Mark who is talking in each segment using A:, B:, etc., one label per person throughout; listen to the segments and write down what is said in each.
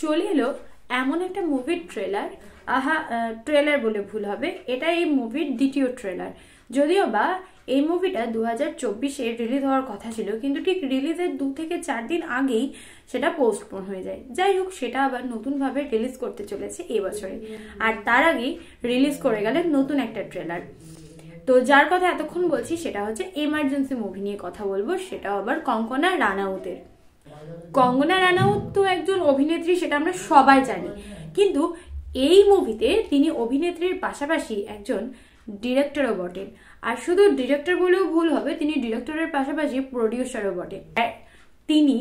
A: চলে এলো এমন একটা মুভির ট্রেলার, ট্রেলার বলে ভুল হবে, এটা এই মুভির দ্বিতীয় ট্রেলার। যদিও বা এই মুভিটা 2024-এ রিলিজ হওয়ার কথা ছিল, কিন্তু ঠিক রিলিজের 2 থেকে 4 দিন আগেই সেটা পোস্টপোন হয়ে যায়। যাই হোক, সেটা আবার নতুনভাবে রিলিজ করতে চলেছে এবছরে, আর তার আগেই রিলিজ করে গেলেন নতুন একটা ট্রেলার। তো যার কথা এতক্ষণ বলছি সেটা হচ্ছে এমার্জেন্সি মুভি নিয়ে কথা বলবো, সেটাও আবার কঙ্গনা রানাউতের। কঙ্গনা রানাউত তো একজন অভিনেত্রী, সেটা আমরা সবাই জানি, কিন্তু এই মুভিতে তিনি অভিনেত্রীর পাশাপাশি একজন ডিরেক্টরও বটেন। আর শুধু ডিরেক্টর বলেও ভুল হবে, তিনি ডিরেক্টরের পাশাপাশি প্রডিউসারও বটেন। তিনি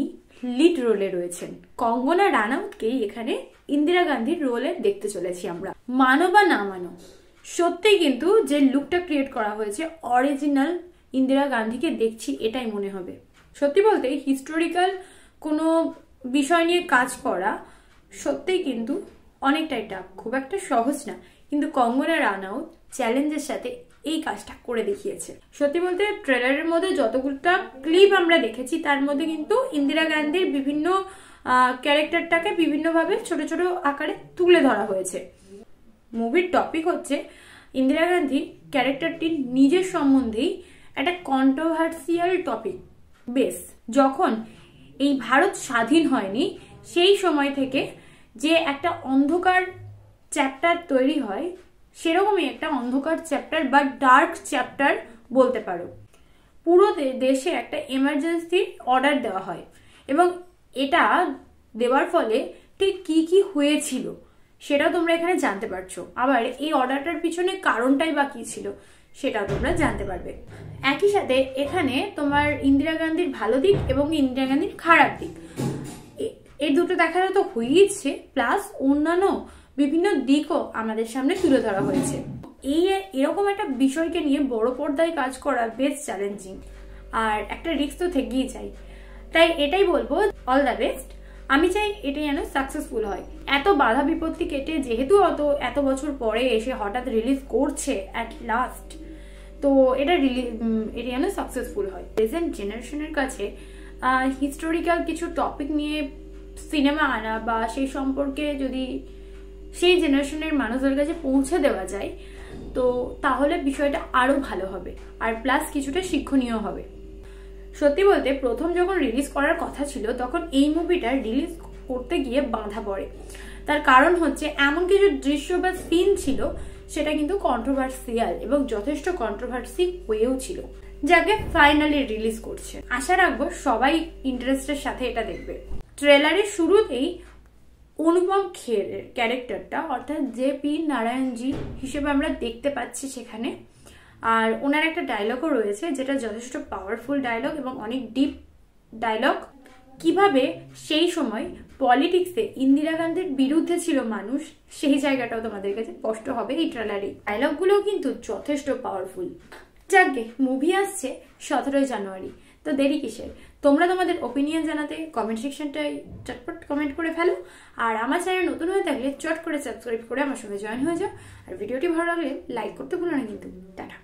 A: লিড রোলে রয়েছেন। কঙ্গনা রানাউতকেই এখানে ইন্দিরা গান্ধীর রোলে দেখতে চলেছি আমরা। মানো বা না মানো, সত্যি কিন্তু যে লুকটা ক্রিয়েট করা হয়েছে অরিজিনাল ইন্দিরা গান্ধীকে দেখছি এটাই মনে হবে। সত্যি বলতে হিস্টোরিক্যাল কোনো বিষয় নিয়ে কাজ করা সত্যিই কিন্তু অনেকটাই টাফ, খুব একটা সহজ না, কিন্তু কঙ্গনা রানাউত চ্যালেঞ্জের সাথে এই কাজটা করে দেখিয়েছে। সত্যি বলতে ট্রেলারের মধ্যে যতগুলো ক্লিপ আমরা দেখেছি তার মধ্যে কিন্তু ইন্দিরা গান্ধীর বিভিন্ন ক্যারেক্টারটাকে বিভিন্নভাবে ছোট ছোট আকারে তুলে ধরা হয়েছে। মুভির টপিক হচ্ছে ইন্দিরা গান্ধী ক্যারেক্টারটির নিজের সম্বন্ধেই একটা কন্ট্রোভার্সিয়াল টপিক। বেশ, যখন এই ভারত স্বাধীন হয়নি সেই সময় থেকে যে একটা অন্ধকার চ্যাপ্টার তৈরি হয়, সেরকমই একটা অন্ধকার চ্যাপ্টার বা ডার্ক চ্যাপ্টার বলতে পারো। পুরো দেশে একটা এমার্জেন্সি অর্ডার দেওয়া হয়, এবং এটা দেওয়ার ফলে ঠিক কি কি হয়েছিল সেটাও তোমরা এখানে জানতে পারছো। আবার এই অর্ডারটার পিছনে কারণটাই বা কি ছিল সেটাও তোমরা জানতে পারবে। একই সাথে এখানে তোমার ইন্দিরা গান্ধীর ভালো দিক এবং ইন্দিরা গান্ধীর খারাপ দিক, এই দুটো দেখানো তো হয়েইছে, প্লাস অন্যান্য বিভিন্ন দিকও আমাদের সামনে তুলে ধরা হয়েছে। এরকম একটা বিষয়কে নিয়ে বড় পর্দায় কাজ করা বেশ চ্যালেঞ্জিং, আর একটা রিস্ক তো থেকেই যায়। তাই এটাই বলবো, অল দ্য বেস্ট। আমি চাই এটা যেন সাকসেসফুল হয়। এত বাধা বিপত্তি কেটে যেহেতু এত বছর পরে এসে হঠাৎ রিলিজ করছে অ্যাট লাস্ট, তো এটা যেন সাকসেসফুল হয়। প্রেজেন্ট জেনারেশনের কাছে হিস্টোরিক্যাল কিছু টপিক নিয়ে সিনেমা আনা বা সেই সম্পর্কে যদি সেই জেনারেশনের মানুষদের কাছে পৌঁছে দেওয়া যায়, তো তাহলে বিষয়টা আরো ভালো হবে, আর প্লাস কিছুটা শিক্ষণীয় হবে। সত্যি বলতে প্রথম যখন রিলিজ করার কথা ছিল তখন এই মুভিটা রিলিজ করতে গিয়ে বাধা পড়ে। তার কারণ হচ্ছে এমন কিছু দৃশ্য বা সিন ছিল সেটা কিন্তু কন্ট্রোভার্সিয়াল এবং যথেষ্ট কন্ট্রোভার্সি হয়েও ছিল, যাকে ফাইনালি রিলিজ করছে। আশা রাখবো সবাই ইন্টারেস্টের সাথে এটা দেখবে। ট্রেলারের শুরুতেই অনুপম খেরের ক্যারেক্টারটা, অর্থাৎ জেপি নারায়ণজি হিসেবে আমরা দেখতে পাচ্ছি সেখানে। আর ওনার একটা ডায়লগও রয়েছে যেটা যথেষ্ট পাওয়ারফুল ডায়লগ এবং অনেক ডিপ ডায়লগ। কিভাবে সেই সময় পলিটিক্সে ইন্দিরা গান্ধীর বিরুদ্ধে ছিল মানুষ, সেই জায়গাটাও তোমাদের কাছে স্পষ্ট হবে এই ট্রেলারে। ডায়লগগুলোও কিন্তু যথেষ্ট পাওয়ারফুল। যাকে মুভি আসছে 17 জানুয়ারি, তো দেরি কিসের? তোমরা তোমাদের ওপিনিয়ন জানাতে কমেন্ট সেকশনটায় চটপট কমেন্ট করে ফেলো, আর আমার চ্যানেল নতুন হয়ে থাকলে চট করে সাবস্ক্রাইব করে আমার সঙ্গে জয়েন হয়ে যাও। আর ভিডিওটি ভালো লাগলে লাইক করতে ভুলো না কিন্তু। টাটা।